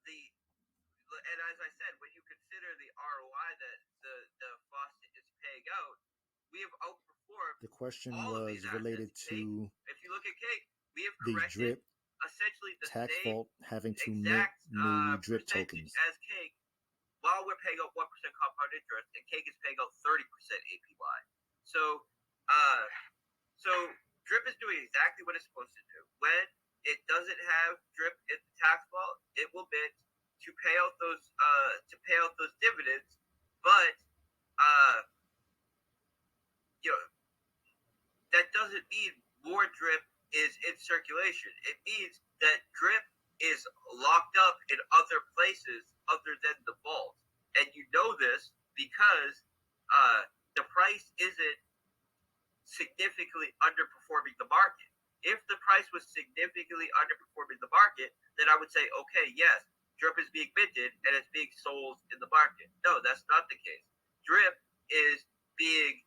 and as I said, when you consider the ROI that the faucet is paying out, we have outperformed. The question all of these was related assets. to if you look at cake, we have the corrected drip essentially the tax same vault having to mint exact new drip percentage tokens. as cake, while we're paying out 1% compound interest, and cake is paying out 30% APY. So, so drip is doing exactly what it's supposed to do. When it doesn't have drip in the tax vault, it will mint to pay out those dividends, but that doesn't mean more drip is in circulation. It means that drip is locked up in other places other than the vault, and you know this because the price isn't significantly underperforming the market. If the price was significantly underperforming the market, then I would say, okay, yes, drip is being minted and it's being sold in the market. No, that's not the case. Drip is being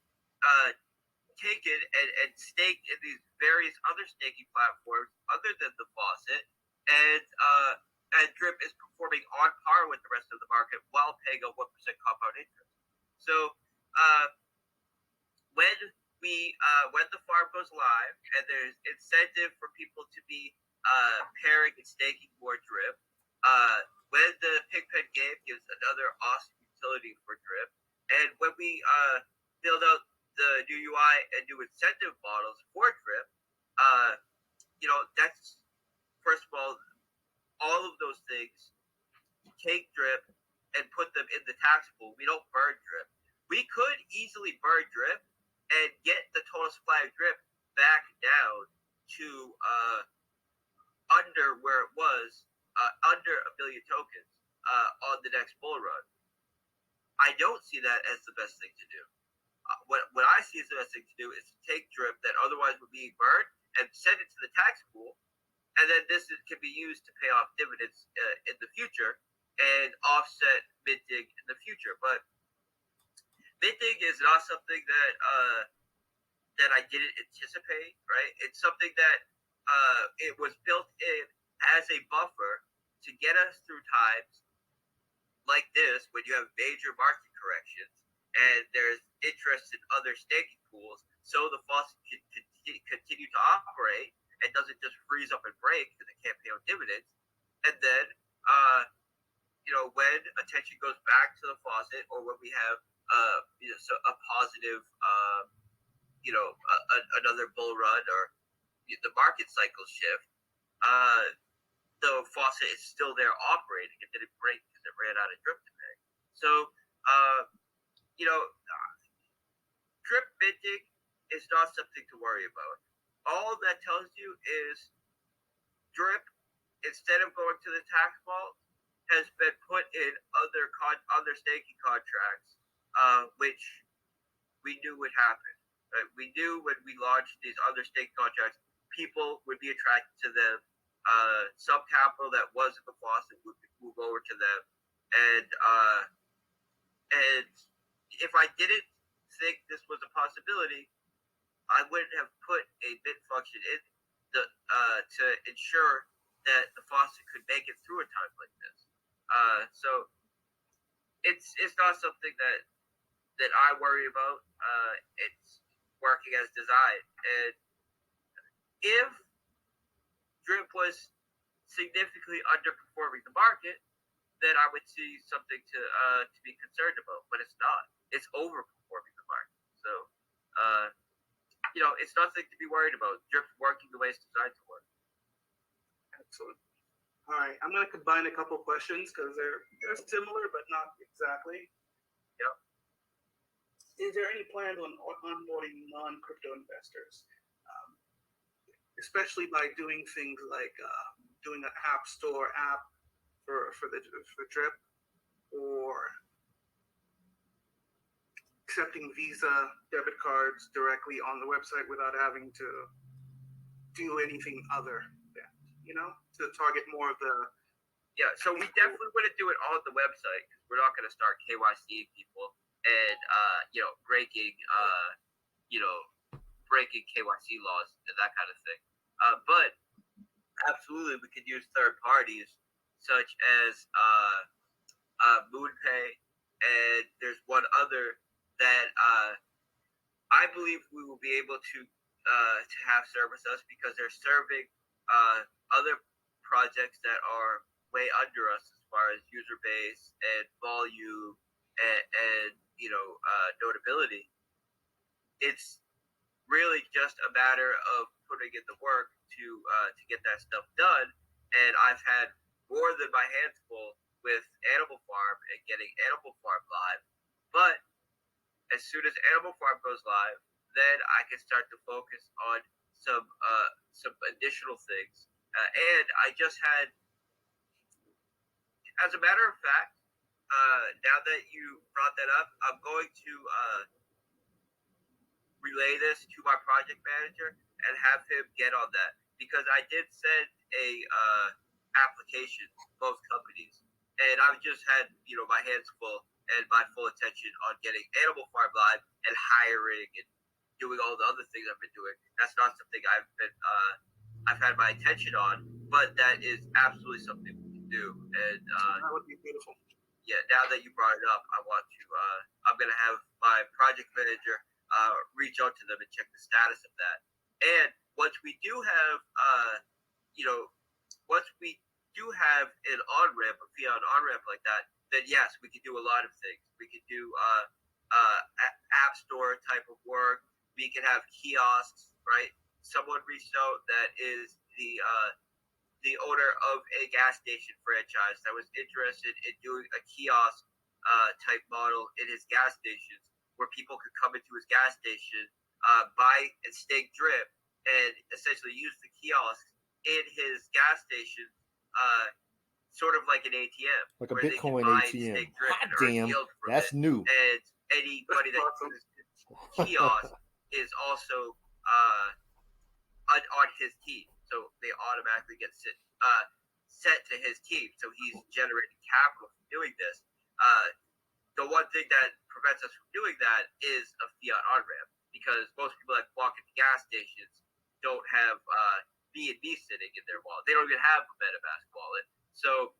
taken and staked in these various other staking platforms other than the faucet, and drip is performing on par with the rest of the market while paying a 1% compound interest. So when the farm goes live and there's incentive for people to be pairing and staking more drip, when the Pigpen game gives another awesome utility for drip, and when we build out the new UI and new incentive models for drip, that's, first of all of those things take drip and put them in the tax pool. We don't burn drip. We could easily burn drip and get the total supply of drip back down to under where it was, under 1 billion tokens on the next bull run. I don't see that as the best thing to do. What I see as the best thing to do is to take drip that otherwise would be burned and send it to the tax pool, and then this can be used to pay off dividends in the future and offset minting in the future. But minting is not something that I didn't anticipate, right? It's something that it was built in as a buffer to get us through times like this when you have major market corrections and there's interest in other staking pools, so the faucet can continue to operate and doesn't just freeze up and break because it can't pay out dividends. And then, when attention goes back to the faucet, or when we have a positive, another bull run, or the market cycle shift, the faucet is still there operating. It didn't break because it ran out of drip to pay. So, drip minting is not something to worry about. All that tells you is drip, instead of going to the tax vault, has been put in other staking contracts, which we knew would happen. Right? We knew when we launched these other staking contracts, people would be attracted to them. Some capital that was in the faucet would move over to them, and if I didn't think this was a possibility, I wouldn't have put a mint function in to ensure that the faucet could make it through a time like this. So it's not something that I worry about. It's working as designed, and if drip was significantly underperforming the market, then I would see something to be concerned about. But it's not. It's overperforming the market. So it's nothing to be worried about. Drip's working the way it's designed to work. Excellent. All right, I'm going to combine a couple questions because they're similar but not exactly. Yep. Is there any plans on onboarding non-crypto investors, especially by doing things like doing an app store app for drip, or accepting Visa debit cards directly on the website without having to do anything other than, to target more of the... Yeah, so we definitely wouldn't do it on the website because we're not going to start KYC people and, breaking KYC laws and that kind of thing. But absolutely, we could use third parties such as MoonPay, and there's one other that I believe we will be able to have service us because they're serving other projects that are way under us as far as user base and volume and notability. It's really just a matter of putting in the work to get that stuff done. And I've had more than my hands full with Animal Farm and getting Animal Farm live. But as soon as Animal Farm goes live, then I can start to focus on some additional things. And I just had, as a matter of fact, now that you brought that up, I'm going to relay this to my project manager and have him get on that, because I did send a application to both companies, and I've just had my hands full and my full attention on getting Animal Farm live and hiring and doing all the other things I've been doing. That's not something I've had my attention on, but that is absolutely something we can do. And that would be beautiful. Yeah, now that you brought it up, I want to. I'm gonna have my project manager reach out to them and check the status of that. And once we do have, once we do have an on ramp, a fiat on ramp like that, then yes, we can do a lot of things. We can do app store type of work. We can have kiosks, right? Someone reached out that is the owner of a gas station franchise that was interested in doing a kiosk type model in his gas stations, where people could come into his gas station, buy and stake drip, and essentially use the kiosks in his gas station, sort of like an ATM, like a Bitcoin ATM. Hot damn, that's new. And anybody that uses kiosk is also on his team, so they automatically get set to his team. So he's generating capital from doing this. The one thing that prevents us from doing that is a fiat on ramp, because most people that walk into gas stations don't have BNB sitting in their wallet. They don't even have a MetaMask wallet. So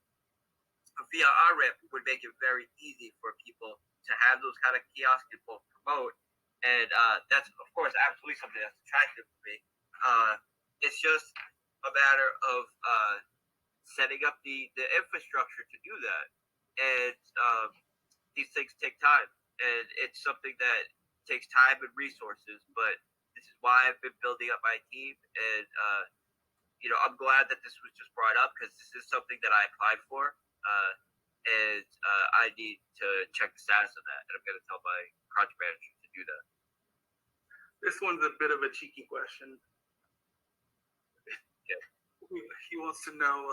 a fiat on ramp would make it very easy for people to have those kind of kiosks and both promote. And that's, of course, absolutely something that's attractive to me. It's just a matter of setting up the infrastructure to do that. And these things take time, and it's something that takes time and resources. But this is why I've been building up my team, and I'm glad that this was just brought up, because this is something that I applied for, and I need to check the status of that, and I'm going to tell my project manager to do that. This one's a bit of a cheeky question. Yeah. He wants to know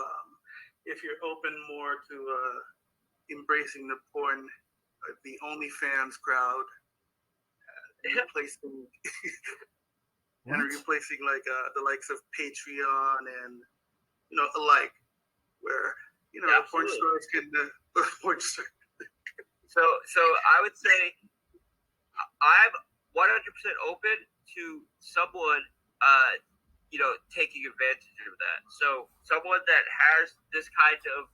if you're open more to embracing the porn, the OnlyFans crowd, replacing and replacing like the likes of Patreon and alike, where the porn stars can porn stars. So I would say I'm 100% open to someone taking advantage of that. So someone that has this kind of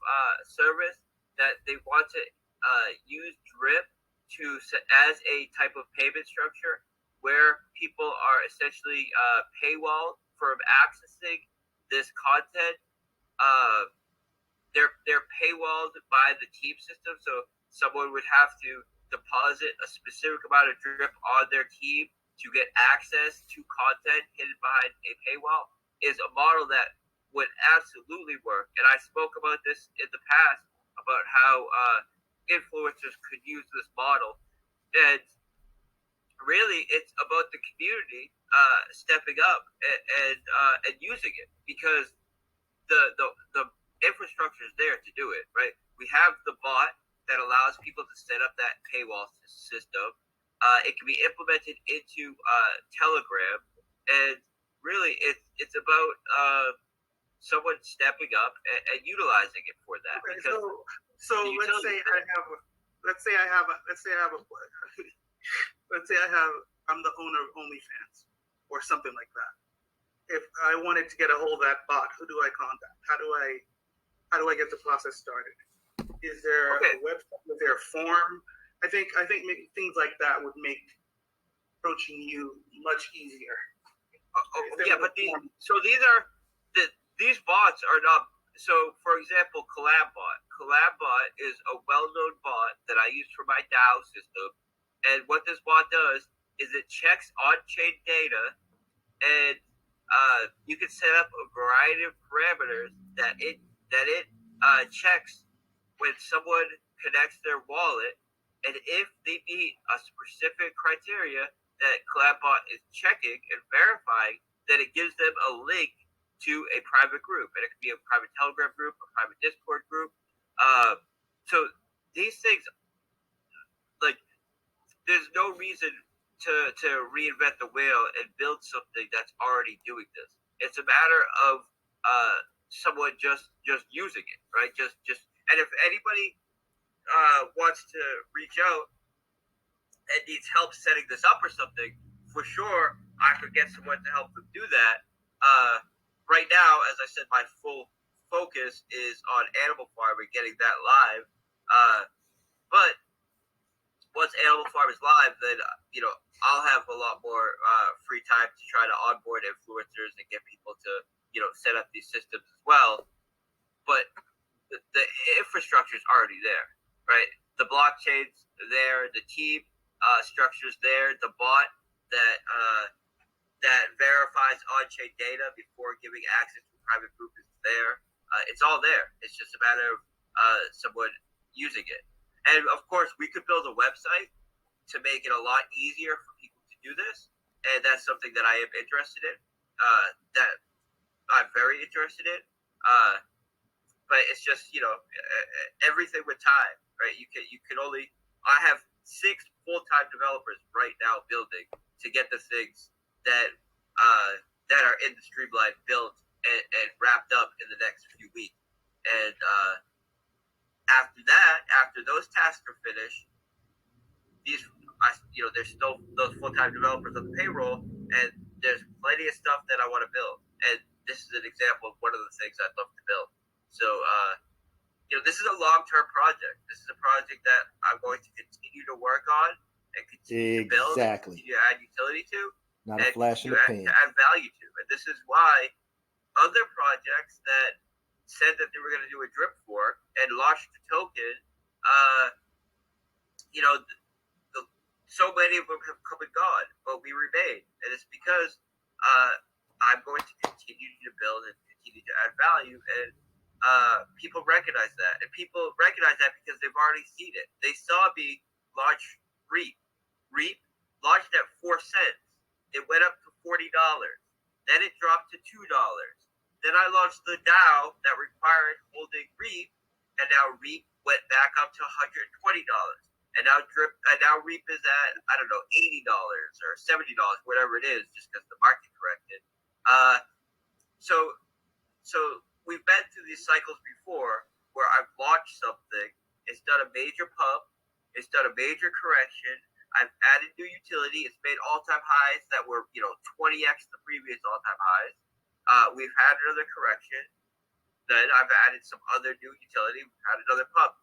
service that they want to use drip as a type of payment structure, where people are essentially paywalled from accessing this content. They're paywalled by the team system, so someone would have to deposit a specific amount of drip on their team to get access to content hidden behind a paywall, is a model that would absolutely work. And I spoke about this in the past, about how influencers could use this model. And really, it's about the community stepping up and using it, because the infrastructure is there to do it, right? We have the bot that allows people to set up that paywall system. It can be implemented into Telegram, and really, it's about someone stepping up and utilizing it for that. Okay, so let's say I'm the owner of OnlyFans or something like that. If I wanted to get a hold of that bot, who do I contact? How do I how do I get the process started? Is there a website? Is there a form? I think maybe things like that would make approaching you much easier. Yeah, but these bots are not. So, for example, CollabBot. CollabBot is a well-known bot that I use for my DAO system, and what this bot does is it checks on-chain data, and you can set up a variety of parameters that it checks when someone connects their wallet, and if they meet a specific criteria that CollabBot is checking and verifying, then it gives them a link to a private group, and it could be a private Telegram group, a private Discord group. So these things, like, there's no reason to reinvent the wheel and build something that's already doing this. It's a matter of someone just using it, right? Just and if anybody wants to reach out and needs help setting this up or something, for sure I could get someone to help them do that. Right now, as I said, my full focus is on Animal Farm and getting that live. But once Animal Farm is live, then I'll have a lot more free time to try to onboard influencers and get people to set up these systems as well. But the infrastructure is already there, right? The blockchain's there, the team structure's there, the bot that verifies on-chain data before giving access to a private group is there. It's all there. It's just a matter of someone using it. And of course, we could build a website to make it a lot easier for people to do this. And that's something that I am interested in, that I'm very interested in. But it's just, everything with time, right? I have 6 full-time developers right now building to get the things that are in the Streamline built and wrapped up in the next few weeks. And after those tasks are finished, there's still those full-time developers on the payroll, and there's plenty of stuff that I want to build. And this is an example of one of the things I'd love to build. So, this is a long-term project. This is a project that I'm going to continue to work on and continue to build, and continue to add utility to, not a flash in the pan, to add value to. And this is why other projects that said that they were going to do a drip for and launched the token, so many of them have come and gone, but we remain. And it's because I'm going to continue to build and continue to add value. And people recognize that. And people recognize that because they've already seen it. They saw me launch REAP. REAP launched at 4 cents. It went up to $40. Then it dropped to $2. Then I launched the DAO that required holding REAP, and now REAP went back up to $120. And now REAP is at, I don't know, $80 or $70, whatever it is, just because the market corrected. So we've been through these cycles before where I've launched something, it's done a major pump, it's done a major correction, I've added new utility, it's made all-time highs that were 20x the previous all-time highs. We've had another correction, then I've added some other new utility, we've had another pump.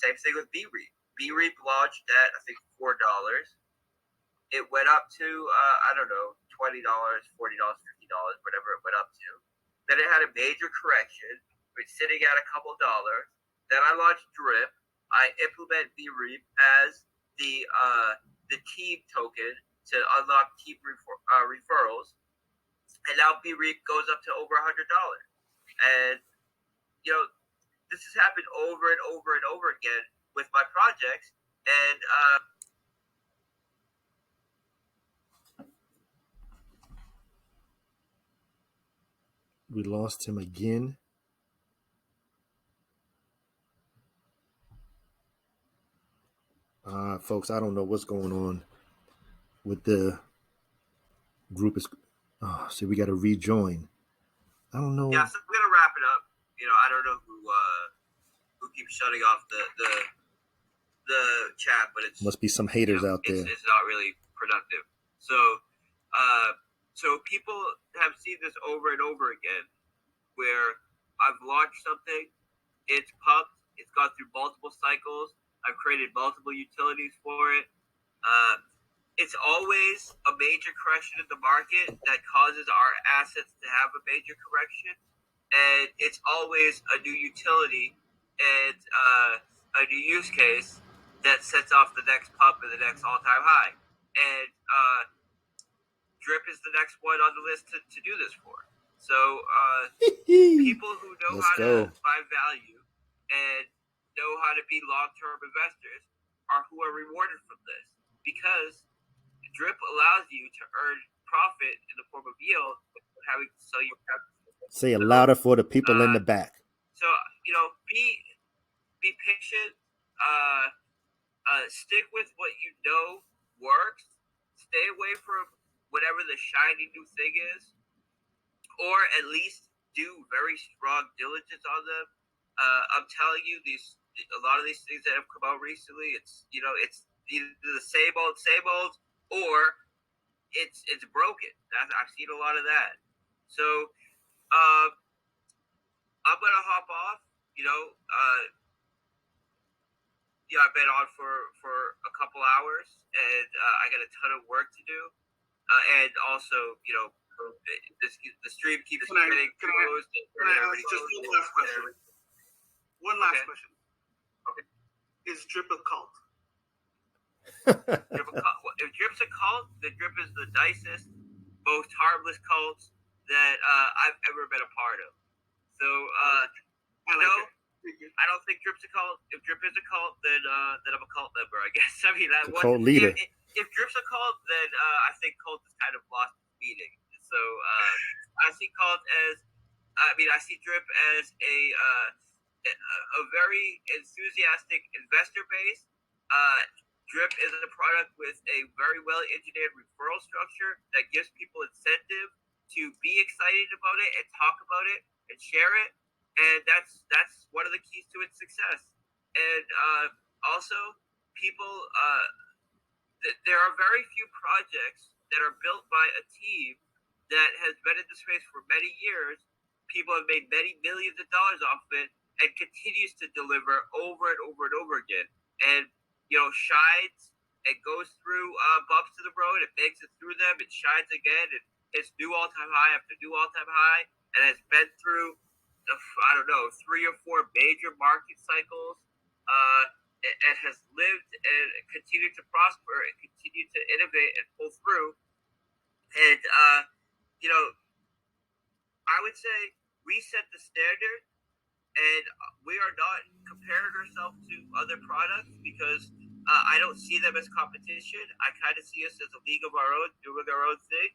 Same thing with BREAP. BREAP launched at, I think, $4. It went up to, $20, $40, $50, whatever it went up to. Then it had a major correction, which sitting at a couple dollars. Then I launched DRIP. I implement BREAP as the team token to unlock team referrals. And now BREAP goes up to over $100. And, this has happened over and over and over again with my projects, and we lost him again. Folks, I don't know what's going on with the group. So we got to rejoin. I don't know. Yeah, so I'm gonna wrap it up. I don't know who keeps shutting off the chat, but it's must be some haters out there. It's not really productive. So people have seen this over and over again, where I've launched something It's pumped. It's gone through multiple cycles. I've created multiple utilities for it. It's always a major correction in the market that causes our assets to have a major correction, and it's always a new utility and a new use case that sets off the next pump and the next all-time high. And Drip is the next one on the list to do this for. So people who know how to find value and know how to be long-term investors are who are rewarded from this, because Drip allows you to earn profit in the form of yield without having to sell your capital. Say it louder for the people in the back. So, be patient. Stick with what you know works. Stay away from whatever the shiny new thing is, or at least do very strong diligence on them. I'm telling you, a lot of these things that have come out recently, it's either the same old, or it's broken. I've seen a lot of that. So I'm gonna hop off. I've been on for a couple hours, and I got a ton of work to do. And also, the stream keeps getting closed. Just one last question. One last question. Okay. Is Drip a cult? If Drip's a cult, then Drip is the nicest, most harmless cult that I've ever been a part of. So, I don't think Drip's a cult. If Drip is a cult, then I'm a cult member, I guess. I mean, cult leader. If Drip's a cult, then I think cult has kind of lost its meaning. So I see Drip as a very enthusiastic investor base. Drip is a product with a very well-engineered referral structure that gives people incentive to be excited about it and talk about it and share it. And that's one of the keys to its success. And also, people, there are very few projects that are built by a team that has been in the space for many years. People have made many millions of dollars off of it and continues to deliver over and over and over again. And, shines and goes through bumps to the road. It makes it through them. It shines again. It hits new all-time high after new all-time high, and has been through 3 or 4 major market cycles. It has lived and continued to prosper and continued to innovate and pull through. And, I would say we set the standard, and we are not comparing ourselves to other products because I don't see them as competition. I kind of see us as a league of our own, doing our own thing.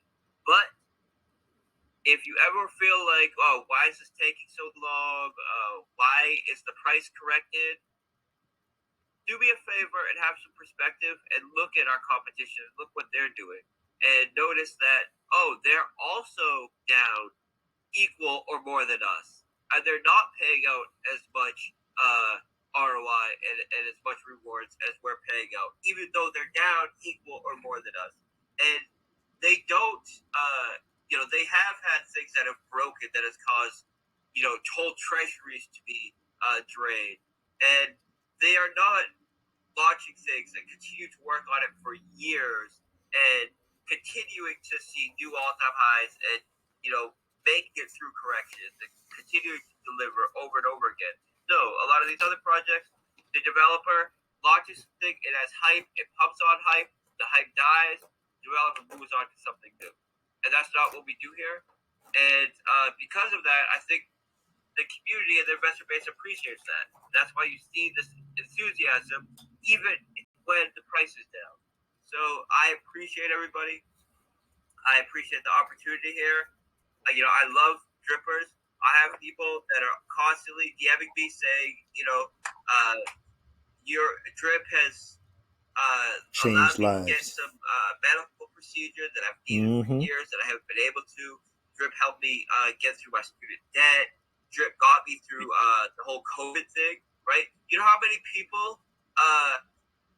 But if you ever feel like, oh, why is this taking so long? Why is the price corrected? Do me a favor and have some perspective and look at our competition. Look what they're doing. And notice that, they're also down equal or more than us. And they're not paying out as much ROI and as much rewards as we're paying out, even though they're down equal or more than us. And they don't, they have had things that have broken that has caused, whole treasuries to be drained. And they are not launching things and continue to work on it for years and continuing to see new all-time highs and, making it through corrections and continuing to deliver over and over again. No, a lot of these other projects, the developer launches something, it has hype, it pumps on hype, the hype dies, the developer moves on to something new. And that's not what we do here. And because of that, I think the community and the investor base appreciates that. That's why you see this enthusiasm even when the price is down. So I appreciate everybody. I appreciate the opportunity here. I love drippers. I have people that are constantly DMing me saying, your drip has changed allowed me lives. to get some medical procedure that I've needed for years that I haven't been able to. Drip helped me get through my student debt. Drip got me through the whole COVID thing, right? You know how many people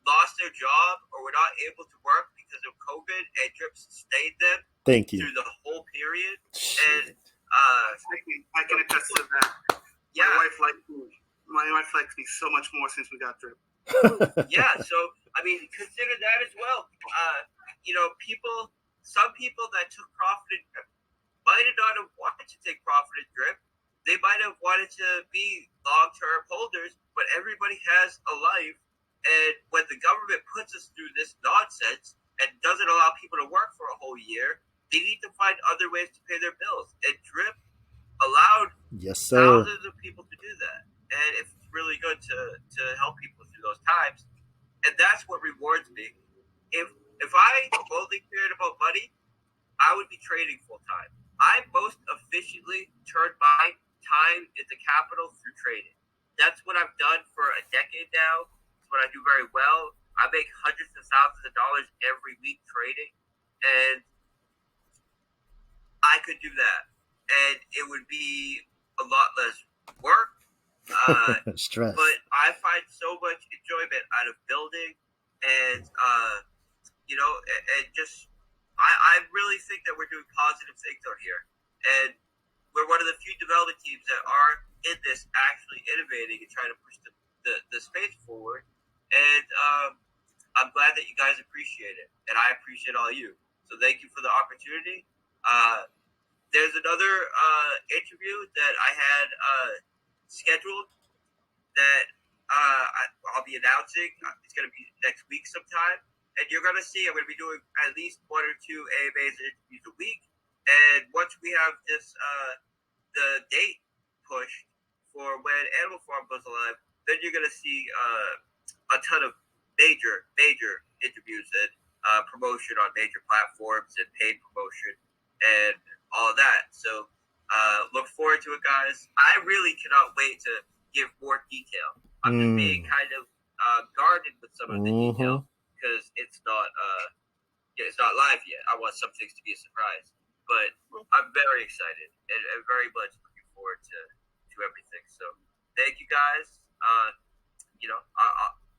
lost their job or were not able to work because of COVID, and Drip sustained them through the whole period? Shit. And I can attest to that. Yeah. My wife liked food. my flex be so much more since we got drip. Yeah, so I mean, consider that as well. Some people that took profit in drip might not have wanted to take profit in drip. They might have wanted to be long-term holders, but everybody has a life, and when the government puts us through this nonsense and doesn't allow people to work for a whole year, they need to find other ways to pay their bills. And drip allowed thousands of people to do that, and it's really good to help people through those times. And that's what rewards me. If I only cared about money, I would be trading full time. I most efficiently turn my time into capital through trading. That's what I've done for a decade now. It's what I do very well. I make hundreds of thousands of dollars every week trading, and I could do that, and it would be a lot less work. Stress. But I find so much enjoyment out of building, and and just I really think that we're doing positive things out here, and we're one of the few development teams that are in this actually innovating and trying to push the space forward. And I'm glad that you guys appreciate it, and I appreciate all you. So thank you for the opportunity. There's another interview that I had scheduled that I'll be announcing. It's going to be next week sometime. And you're going to see I'm going to be doing at least 1 or 2 AMAs and interviews a week. And once we have this, the date pushed for when Animal Farm goes live, then you're going to see a ton of major interviews and promotion on major platforms and paid promotion and all of that. So look forward to it, guys. I really cannot wait to give more detail. I'm just being kind of guarded with some of the detail because it's not live yet. I want some things to be a surprise, but I'm very excited and very much looking forward to everything. So thank you, guys.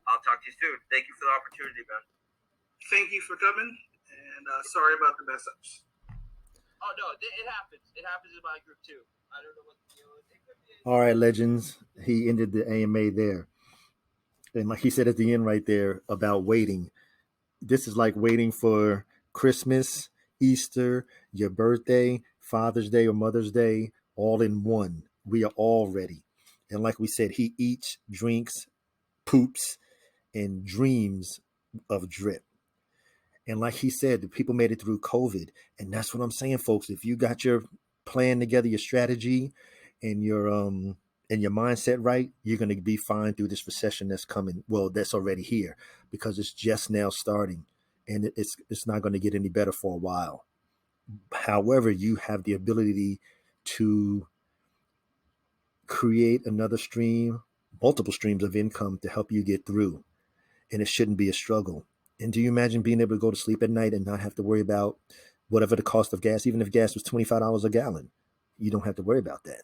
I'll talk to you soon. Thank you for the opportunity, man. Thank you for coming, and sorry about the mess ups. Oh no, it happens. It happens in my group too. I don't know what the deal is. All right, legends. He ended the AMA there. And like he said at the end right there about waiting, this is like waiting for Christmas, Easter, your birthday, Father's Day or Mother's Day, all in one. We are all ready. And like we said, he eats, drinks, poops, and dreams of drip. And like he said, the people made it through COVID. And that's what I'm saying, folks. If you got your plan together, your strategy, and your mindset right, you're going to be fine through this recession that's coming. Well, that's already here because it's just now starting, and it's not going to get any better for a while. However, you have the ability to create another stream, multiple streams of income to help you get through, and it shouldn't be a struggle. And do you imagine being able to go to sleep at night and not have to worry about whatever the cost of gas, even if gas was $25 a gallon? You don't have to worry about that.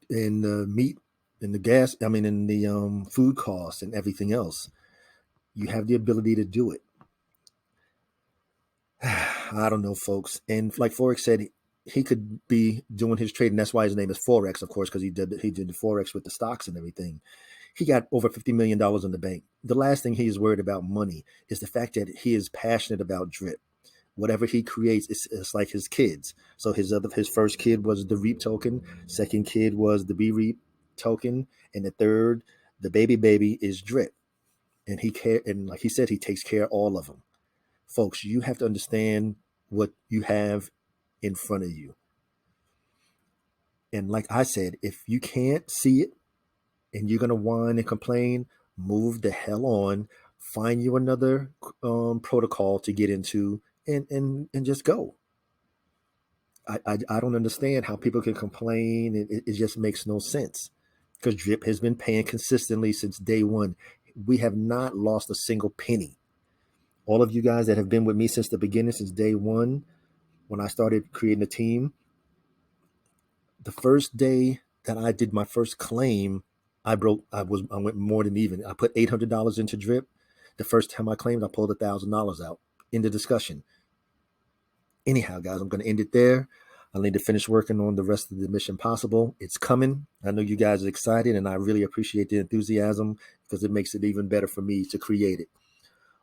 And the meat and the gas, and the food costs and everything else, you have the ability to do it. I don't know, folks. And like Forex said, he could be doing his trading. That's why his name is Forex, of course, because he did the Forex with the stocks and everything. He got over $50 million in the bank. The last thing he's worried about money is the fact that he is passionate about drip. Whatever he creates, it's like his kids. So his first kid was the REAP token, second kid was the BREAP token, and the third, the baby is drip. And like he said, he takes care of all of them. Folks, you have to understand what you have in front of you. And like I said, if you can't see it and you're gonna whine and complain, move the hell on. Find you another protocol to get into. And just go. I don't understand how people can complain. It just makes no sense because Drip has been paying consistently since day one. We have not lost a single penny. All of you guys that have been with me since the beginning, since day one, when I started creating a team, the first day that I did my first claim, I went more than even. I put $800 into Drip. The first time I claimed, I pulled $1,000 out in the discussion. Anyhow, guys, I'm going to end it there. I need to finish working on the rest of the Mission Possible. It's coming. I know you guys are excited, and I really appreciate the enthusiasm because it makes it even better for me to create it.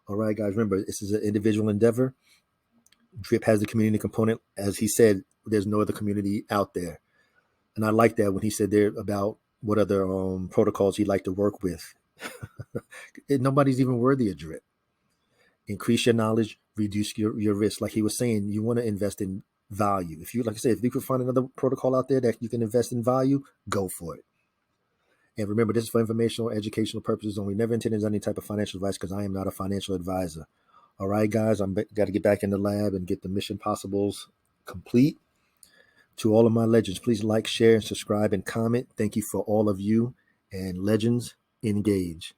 All right, guys, remember, this is an individual endeavor. Drip has the community component. As he said, there's no other community out there. And I like that when he said there about what other protocols he'd like to work with. Nobody's even worthy of Drip. Increase your knowledge, reduce your risk. Like he was saying, you want to invest in value. If you, like I said, if you could find another protocol out there that you can invest in value, go for it. And remember, this is for informational, educational purposes only. Never intended as any type of financial advice because I am not a financial advisor. All right, guys, I'm got to get back in the lab and get the Mission Possibles complete. To all of my legends, please like, share, and subscribe and comment. Thank you for all of you. And legends, engage.